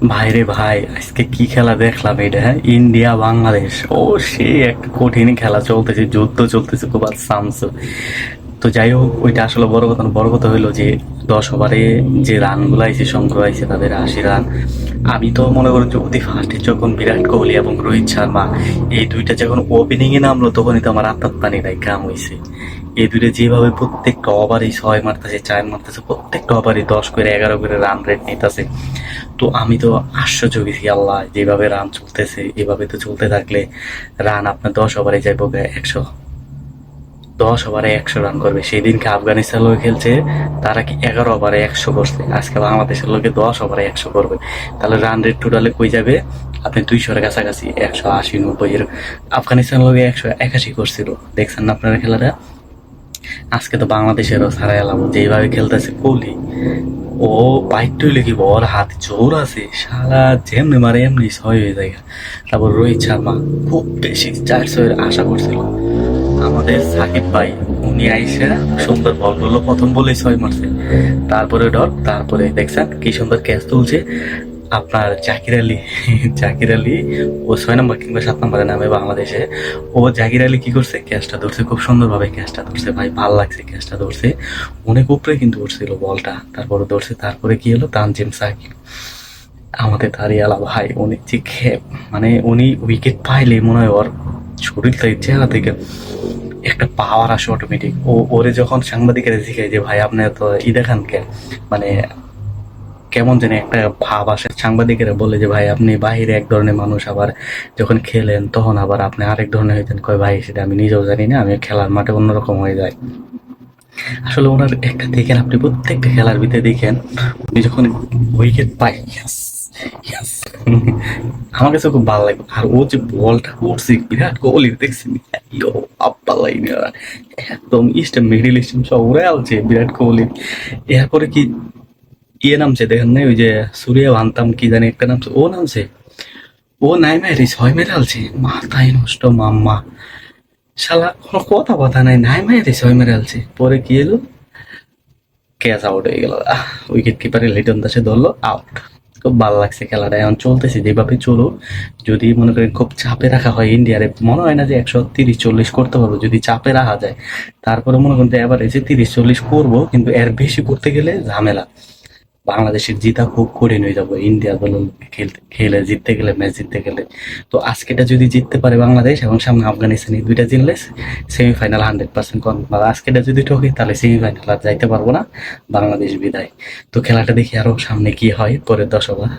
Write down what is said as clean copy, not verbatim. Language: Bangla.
ভাইরে ভাই, আজকে কি খেলা দেখলাম এটা, হ্যাঁ, ইন্ডিয়া বাংলাদেশ। ও সে একটা কঠিন খেলা চলতেছে, যুদ্ধ চলতেছে খুব আর সামসু। তো যাই হোক, ওইটা আসলে বড় কথা না। বড় কথা হইলো যে 10 ওভারে যে রানগুলো আইছে, সংগ্রহ আইছে তাদের 80 রান। আমি তো মনে করি যে অতি ফার্স্টে যখন বিরাট কোহলি এবং রোহিত শর্মা এই দুইটা যখন ওপেনিং এ নামলো, তখনই তো আমার আত্মার পানি নাই কাম হইছে। এই দুইটা যেভাবে প্রত্যেকটা ওভারে 6 মারতেছে, 4 মারতেছে, প্রত্যেকটা ওভারে 10 করে 11 করে রান রেট নিতেছে। তো আমি তো আশ্চর্য গেছি, আল্লাহ যেভাবে রান চলতেছে এভাবে তো চলতে থাকলে রান আপনার 10 ওভারে যাইব 100। 10 ওভারে 100 রান করবে। সেই দিনকে আফগানিস্তান লোক খেলছে, তারা কি 11 ওভারে 100 করছে। আজকে বাংলাদেশের লোকে 10 ওভারে 100 করবে। তাহলে রান রেট টোটালে কই যাবে? আপনি 200-এর কাছাকাছি, 180-90 এর। আফগানিস্তান লোকে 181 করছিল। দেখছেন না আপনারা খেলাটা? আজকে তো বাংলাদেশেরও ছাড়াই এলাম, যেভাবে খেলতেছে কোহলি। ও বাইট টইলে কি ওর হাত জোর আছে, সারা যেমনি মারে এমনি 6 হয়ে যায়। তারপর রোহিত শর্মা খুব বেশি 400-এর আশা করছিল। আমাদের সাকিব ভাই, উনি আইসা সুন্দর বল করলো, প্রথম বলেই 6 মারছে। তারপরে ডট, তারপরে দেখছেন কি সুন্দর ক্যাচ তুলছে আপনার জাকির আলী। জাকির আলী, ও 6 নম্বর কিংবা 7 নম্বরে নামে বাংলাদেশে। ও জাকির আলী কি করছে, ক্যাচটা ধরছে খুব সুন্দরভাবে, ক্যাচটা ধরছে ভাই, ভাল লাগছে ক্যাচটা ধরছে। অনেক উপরে কিন্তু উঠছিল বলটা, তারপরে ধরছে। তারপরে কি হলো, তানজিম সাকিব, আমাদের তারিয়ালা ভাই, উনি যে মানে উনি উইকেট পাইলে মনে হয় ওর শরীর থেকে, চেহারা থেকে একটা পাওয়ার আসে অটোমেটিক। ওরে যখন সাংবাদিকেরা জিজ্ঞাসা যে ভাই আপনি তো দেখান কেন, মানে কেমন যেন একটা ভাব আসে। সাংবাদিকেরা বলে যে ভাই আপনি বাহিরে এক ধরনের মানুষ, আবার যখন খেলেন তখন আবার আপনি আরেক ধরনের হইতেন। কয় ভাই সেটা আমি নিজেও জানি না, আমি খেলার মাঠে অন্যরকম হয়ে যায়। আসলে ওনার একটা দেখেন, আপনি প্রত্যেকটা খেলার ভিতরে দেখেন, উনি যখন উইকেট পায়, ইয়াস ইয়াস, আমার কাছে খুব ভালো লাগে। আর ও যে বলটা করছে বিরাট কোহলি, দেখছেন আব্বা লাইনে একদম ইস্টার্ন মিডিল ইস্টার্ন সব উড়ে আলছে বিরাট কোহলি। এরপরে কি নামছে দেখেন না, ওই যে সূর্য ভান্তাম কি জানি একটা নামছে, ও নামছে। ও নাই মেরে 6 মেরে আলছে, মাথায় নষ্ট মাম্মা। শালা কোনো কথা নাই, নাই মেরে 6 মেরে আলছে। পরে কি এলো, ক্যাচ আউট হয়ে গেল। উইকেট কিপারে লিটন দাসে ধরলো, আউট। খুব ভালো লাগছে খেলাটা, এখন চলতেছে যেভাবে চলুক। যদি মনে করেন খুব চাপে রাখা হয় ইন্ডিয়ারে, মনে হয় না যে 130-40 করতে পারবো যদি চাপে রাখা যায়। তারপরে মনে করেন এভারেজে 30-40 করবো, কিন্তু এর বেশি করতে গেলে ঝামেলা। বাংলাদেশের জিতা খুব কঠিন হয়ে যাবে ইন্ডিয়া দল খেলতে খেলে, জিততে গেলে, ম্যাচ জিততে গেলে। তো আজকেটা যদি জিততে পারে বাংলাদেশ এবং সামনে আফগানিস্তান, এই দুইটা জিতলে সেমিফাইনাল 100% কনফার্ম। আর আজকেটা যদি ঠকে তাহলে সেমিফাইনাল আর যাইতে পারবো না, বাংলাদেশ বিদায়। তো খেলাটা দেখি আরো সামনে কি হয় পরের 10 ওভার।